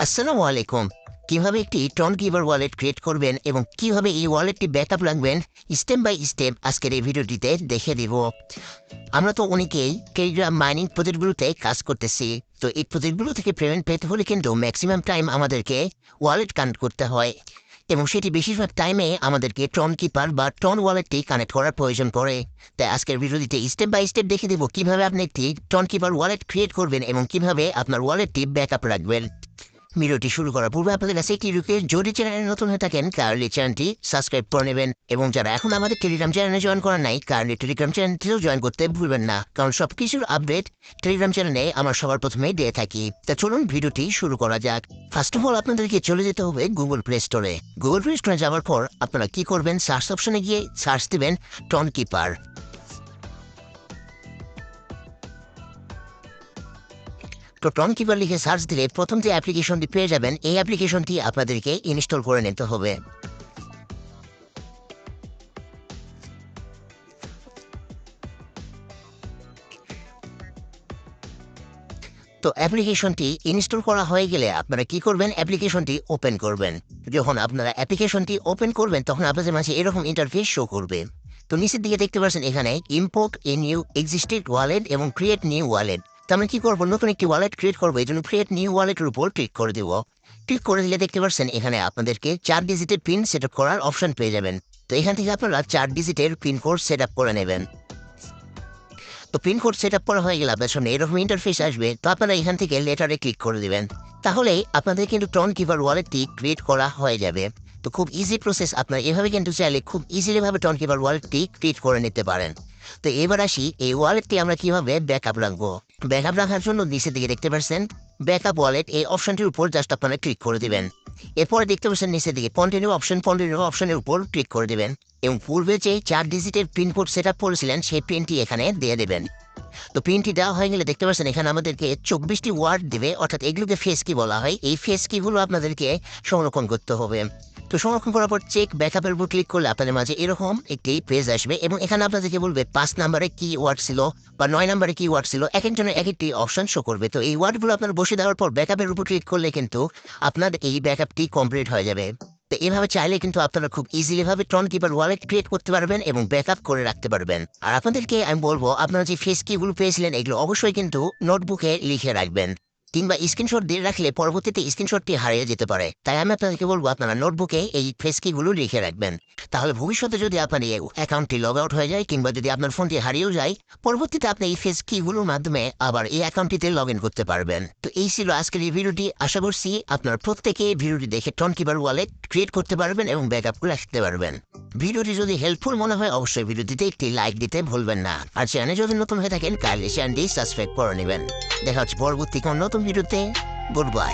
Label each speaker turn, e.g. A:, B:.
A: আসসালামু আলাইকুম। কিভাবে একটি টন কিপার ওয়ালেট ক্রিয়েট করবেন এবং কিভাবে এই ওয়ালেটটি ব্যাকআপ রাখবেন স্টেপ বাই স্টেপ আজকের এই ভিডিওটিতে দেখে দিব। আমরা তো অনেকেই টেলিগ্রাম মাইনিং প্রজেক্টগুলোতে কাজ করতেছি। তো এই প্রজেক্টগুলো থেকে পেমেন্ট পেতে হলে কিন্তু ম্যাক্সিমাম টাইম আমাদেরকে ওয়ালেট কানেক্ট করতে হয় এবং সেটি বেশিরভাগ টাইমে আমাদেরকে টন কিপার বা টন ওয়ালেটটি কানেক্ট করার প্রয়োজন পড়ে। তাই আজকের ভিডিওটিতে স্টেপ বাই স্টেপ দেখে দেবো কিভাবে আপনি একটি টন কিপার ওয়ালেট ক্রিয়েট করবেন এবং কিভাবে আপনার ওয়ালেটটি ব্যাকআপ রাখবেন। ভিডিওটি শুরু করার পূর্বে আপনাদের কাছে একটি রিকোয়েস্ট, যদি চ্যানেলে নতুন হয়ে থাকেন কাইন্ডলি চ্যানেলটি সাবস্ক্রাইব করে নেবেন এবং যারা এখন আমাদের টেলিগ্রাম চ্যানেলে জয়েন করা নাই কাইন্ডলি টেলিগ্রাম চ্যানেলটিও জয়েন করতে ভুলবেন না, কারণ সব কিছুর আপডেট টেলিগ্রাম চ্যানেলে আমার সবার প্রথমেই দিয়ে থাকি। তা চলুন ভিডিওটি শুরু করা যাক। ফার্স্ট অফ অল আপনাদেরকে চলে যেতে হবে গুগল প্লে স্টোরে। গুগল প্লে স্টোরে যাওয়ার পর আপনারা কি করবেন, সার্চ অপশনে গিয়ে সার্চ দেবেন টন কিপার। তো টন কিপার লিখে সার্চ দিলে প্রথম যে অ্যাপ্লিকেশনটি পেয়ে যাবেন, এই অ্যাপ্লিকেশনটি আপনাদেরকে ইনস্টল করে নিতে হবে। তো অ্যাপ্লিকেশনটি ইনস্টল করা হয়ে গেলে আপনারা কি করবেন, অ্যাপ্লিকেশনটি ওপেন করবেন। যখন আপনারা অ্যাপ্লিকেশনটি ওপেন করবেন তখন আপনাদের মাঝে এরকম ইন্টারফেস শো করবে। তো নিচের দিকে দেখতে পাচ্ছেন এখানে import a new existed wallet এবং ক্রিয়েট নিউ ওয়ালেট। তো আমরা কি করবো, নতুন একটি ওয়ালেট ক্রিয়েট করবো, এই জন্য ক্রিয়েট নিউ ওয়ালেটের উপর ক্লিক করে দেবো। ক্লিক করে দিলে দেখতে পাচ্ছেন এখানে আপনাদেরকে 4 ডিজিটের পিন সেট আপ করার অপশন পেয়ে যাবেন। তো এখান থেকে আপনারা 4 ডিজিটের পিন কোড সেট আপ করে নেবেন। তো পিনকোড সেট আপ করা হয়ে গেলে আপনার সামনে এরকম ইন্টারফেস আসবে। তো আপনারা এখান থেকে লেটারে ক্লিক করে দিবেন, তাহলেই আপনাদের কিন্তু টন কিপার ওয়ালেটটি ক্রিয়েট করা হয়ে যাবে। তো খুব ইজি প্রসেস, আপনারা এভাবে কিন্তু চাইলে খুব ইজিলি ভাবে টন কিপার ওয়ালেটটি ক্রিয়েট করে নিতে পারেন। তো এবার আসি এই ওয়ালেটটি আমরা কিভাবে ব্যাকআপ রাখবো। ব্যাকআপ রাখার জন্য নিচের দিকে দেখতে পাচ্ছেন ব্যাকআপ ওয়ালেট, এই অপশনটির উপর জাস্ট আপনারা ক্লিক করে দিবেন। এরপরে দেখতে পাচ্ছেন নিচের দিকে কন্টিনিউ অপশনের উপর ক্লিক করে দিবেন এবং পূর্বে যে 4 ডিজিটের পিনকোড সেট আপ করেছিলেন সেই পিনটি এখানে দিয়ে দেবেন। তো পিনটি দেওয়া হয়ে গেলে দেখতে পাচ্ছেন এখানে আমাদেরকে 24টি ওয়ার্ড দেবে, অর্থাৎ এগুলোকে ফেস কি বলা হয়। এই ফেস কিগুলো আপনাদেরকে সংরক্ষণ করতে হবে। তো সংরক্ষণ করার পর চেক ব্যাকআপের উপর ক্লিক করলে আপনাদের মাঝে এরকম একটি পেজ আসবে এবং এখানে আপনাদেরকে বলবে 5 নম্বরে কি ওয়ার্ড ছিল বা 9 নম্বরে কি ওয়ার্ড ছিল, এক একজনের এক একটি অপশন শো করবে। তো এই ওয়ার্ডগুলো আপনার বসে দেওয়ার পর ব্যাকআপের উপর ক্লিক করলে কিন্তু আপনার এই ব্যাকআপটি কমপ্লিট হয়ে যাবে। তো এভাবে চাইলে কিন্তু আপনারা খুব ইজিলি ভাবে টন কিপার ওয়ালেট ক্রিয়েট করতে পারবেন এবং ব্যাকআপ করে রাখতে পারবেন। আর আপনাদেরকে আমি বলবো, আপনারা যে ফেস কিগুলো পেয়েছিলেন এগুলো অবশ্যই কিন্তু নোটবুকে লিখে রাখবেন, কিংবা স্ক্রিনশট দিয়ে রাখলে পরবর্তীতে স্ক্রিনশটটি হারিয়ে যেতে পারে। তাই আমি আপনাদেরকে বলবো আপনারা নোটবুকে এই ফেস কিগুলো লিখে রাখবেন। তাহলে ভবিষ্যতে যদি আপনার এই অ্যাকাউন্টটি লগ আউট হয়ে যায় কিংবা যদি আপনার ফোনটি হারিয়েও যায়, পরবর্তীতে আপনি এই ফেস কিগুলোর মাধ্যমে আবার এই অ্যাকাউন্টটিতে লগ ইন করতে পারবেন। তো এই ছিল আজকের এই ভিডিওটি। আশা করছি আপনার প্রত্যেকে এই ভিডিওটি দেখে টন কিপার ওয়ালেট ক্রিয়েট করতে পারবেন এবং ব্যাকআপ করে রাখতে পারবেন। ভিডিওটি যদি হেল্পফুল মনে হয় অবশ্যই ভিডিওটিতে একটি লাইক দিতে ভুলবেন না। আর চ্যানেলে যদি নতুন হয়ে থাকেন কাইন্ডলি চ্যানেলটি সাবস্ক্রাইব করে নেবেন। দেখা হচ্ছে পরবর্তী কোন নতুন ভিডিওতে। Good bye.